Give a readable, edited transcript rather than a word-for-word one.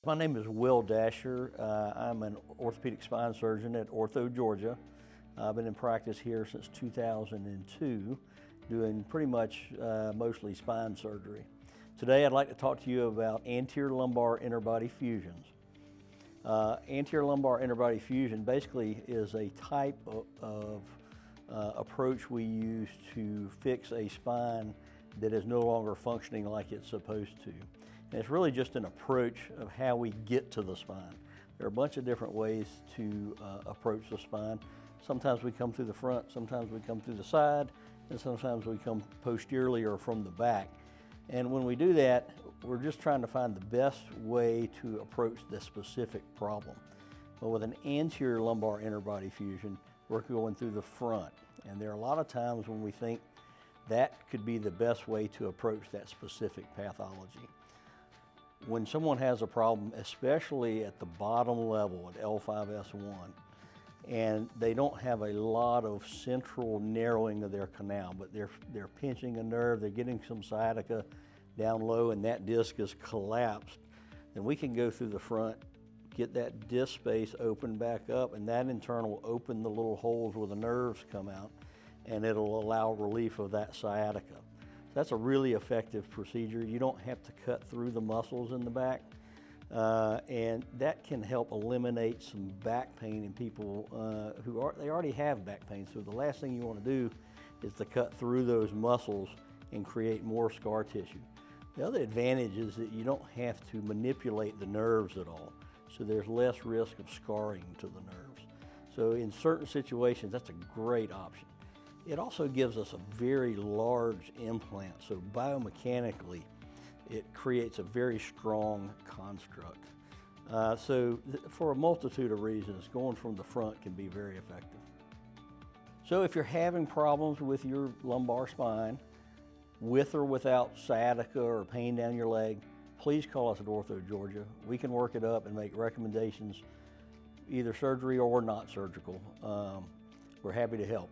My name is Will Dasher. I'm an orthopedic spine surgeon at Ortho, Georgia. I've been in practice here since 2002, doing pretty much mostly spine surgery. Today I'd like to talk to you about anterior lumbar interbody fusions. Anterior lumbar interbody fusion basically is a type of approach we use to fix a spine that is no longer functioning like it's supposed to. And it's really just an approach of how we get to the spine. There are a bunch of different ways to approach the spine. Sometimes we come through the front, sometimes we come through the side, and sometimes we come posteriorly or from the back. And when we do that, we're just trying to find the best way to approach this specific problem. But with an anterior lumbar interbody fusion, we're going through the front. And there are a lot of times when we think that could be the best way to approach that specific pathology. When someone has a problem, especially at the bottom level at L5-S1, and they don't have a lot of central narrowing of their canal, but they're pinching a nerve, they're getting some sciatica down low, and that disc is collapsed, then we can go through the front, get that disc space opened back up, and that in turn will open the little holes where the nerves come out, and it'll allow relief of that sciatica. That's a really effective procedure. You don't have to cut through the muscles in the back, and that can help eliminate some back pain in people who already have back pain. So the last thing you want to do is to cut through those muscles and create more scar tissue. The other advantage is that you don't have to manipulate the nerves at all, so there's less risk of scarring to the nerves. So in certain situations, that's a great option. It also gives us a very large implant, so biomechanically, it creates a very strong construct. For a multitude of reasons, going from the front can be very effective. So if you're having problems with your lumbar spine, with or without sciatica or pain down your leg, please call us at Ortho, Georgia. We can work it up and make recommendations, either surgery or not surgical. We're happy to help.